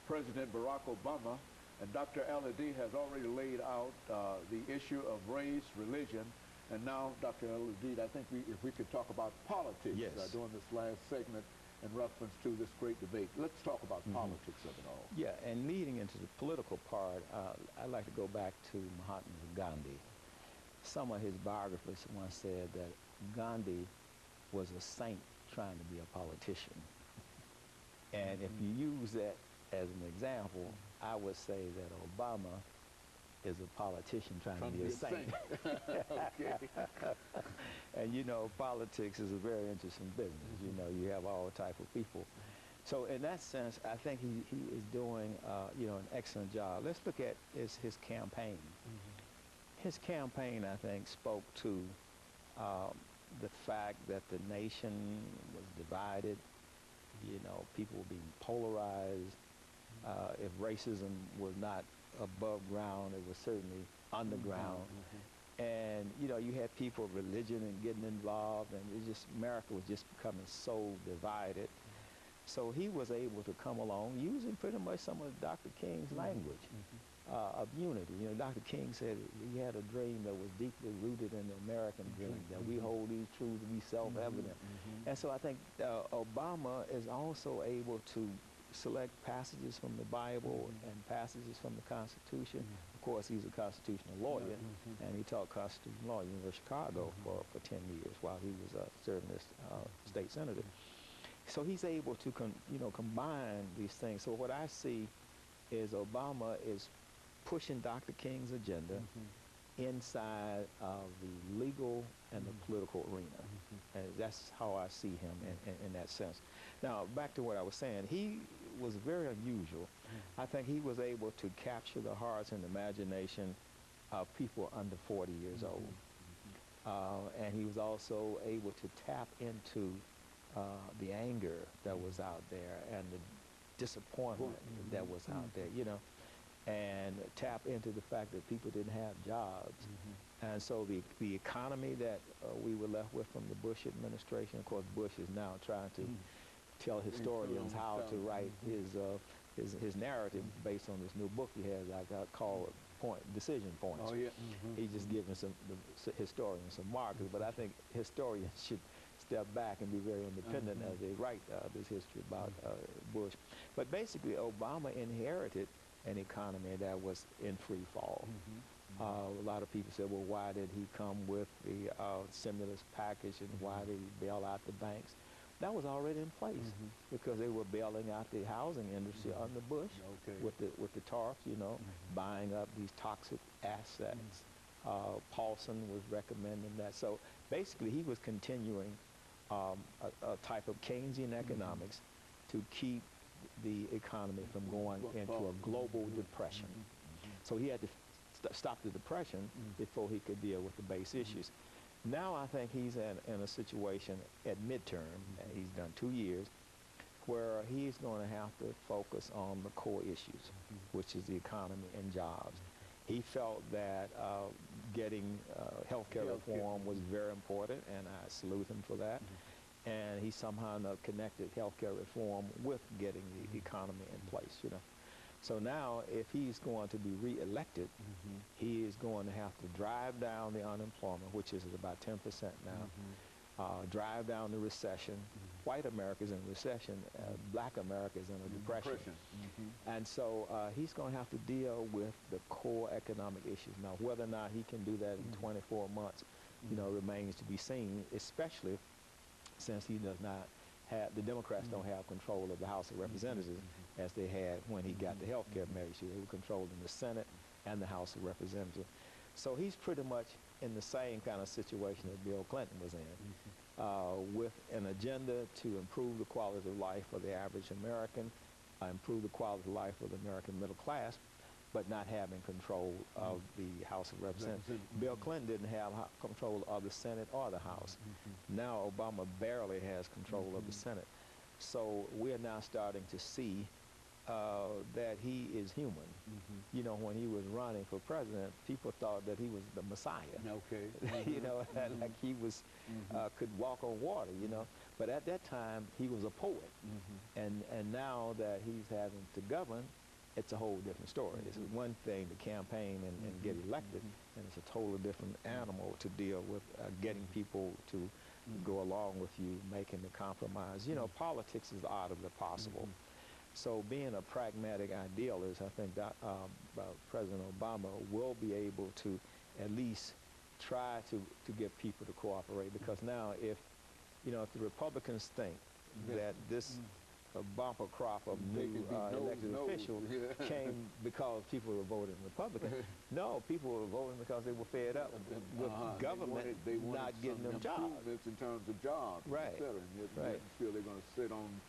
President Barack Obama, and Dr. AAl-Hadid has already laid out the issue of race, religion, and now, Dr. AAl-Hadid, I think if we could talk about politics yes. During this last segment in reference to this great debate. Let's talk about politics of it all. Yeah, and leading into the political part, I'd like to go back to Mahatma Gandhi. Some of his biographers once said that Gandhi was a saint trying to be a politician. And if you use that as an example, I would say that Obama is a politician trying to be a saint. Okay. And you know, politics is a very interesting business. You know, you have all type of people. So in that sense, I think he is doing, you know, an excellent job. Let's look at his campaign. His campaign, I think, spoke to the fact that the nation was divided. You know, people were being polarized. If racism was not above ground, it was certainly underground. And, you know, you had people of religion and getting involved, and it just, America was just becoming so divided. So he was able to come along using pretty much some of Dr. King's language of unity. You know, Dr. King said he had a dream that was deeply rooted in the American dream, that we hold these truths to be self-evident. And so I think Obama is also able to select passages from the Bible and passages from the Constitution. Of course, he's a constitutional lawyer, and he taught constitutional law at the University of Chicago for 10 years while he was serving as state senator. So he's able to you know, combine these things. So what I see is Obama is pushing Dr. King's agenda inside of the legal and the political arena. And that's how I see him in that sense. Now, back to what I was saying, he was very unusual. I think he was able to capture the hearts and imagination of people under 40 years old. And he was also able to tap into the anger that was out there and the disappointment that was out there, you know, and tap into the fact that people didn't have jobs. And so the economy that we were left with from the Bush administration, of course, Bush is now trying to tell historians how to write his narrative based on this new book he has, I call Decision Points. Oh, yeah. He's just giving the historians some markers, but I think historians should step back and be very independent as they write this history about Bush. But basically, Obama inherited an economy that was in free fall. A lot of people said, well, why did he come with the stimulus package and why did he bail out the banks? That was already in place because they were bailing out the housing industry under Bush with the TARPs, you know, buying up these toxic assets. Paulson was recommending that. So basically, he was continuing a type of Keynesian economics to keep the economy from going into a global depression. So he had to stop the depression before he could deal with the base issues. Now I think he's in a situation at midterm, he's done 2 years, where he's going to have to focus on the core issues, which is the economy and jobs. He felt that getting health care reform was very important, and I salute him for that. And he somehow connected health care reform with getting the economy in place, you know. So now, if he's going to be re-elected, he is going to have to drive down the unemployment, which is at about 10% now, drive down the recession. White America's in recession, black America is in a depression. And so he's going to have to deal with the core economic issues. Now, whether or not he can do that in 24 months, you know, remains to be seen, especially since he does not have, the Democrats don't have control of the House of Representatives as they had when he got the health care measure. They were controlling the Senate and the House of Representatives. So he's pretty much in the same kind of situation that Bill Clinton was in, with an agenda to improve the quality of life for the average American, improve the quality of life for the American middle class, but not having control of the House of Representatives. Bill Clinton didn't have control of the Senate or the House. Now Obama barely has control of the Senate. So we're now starting to see that he is human. You know, when he was running for president, people thought that he was the Messiah. You know, like he was could walk on water, you know. But at that time, he was a poet. And now that he's having to govern, it's a whole different story. It's one thing to campaign and get elected, and it's a totally different animal to deal with getting people to go along with you, making the compromise. You know, politics is the art of the possible. So being a pragmatic idealist, I think that President Obama will be able to at least try to get people to cooperate, because now if the Republicans think that this bumper crop of new elected officials came because people were voting Republican. No, people were voting because they were fed up with government they wanted not getting them jobs. In terms of jobs, Right. et cetera. And Right. feel they're going to sit on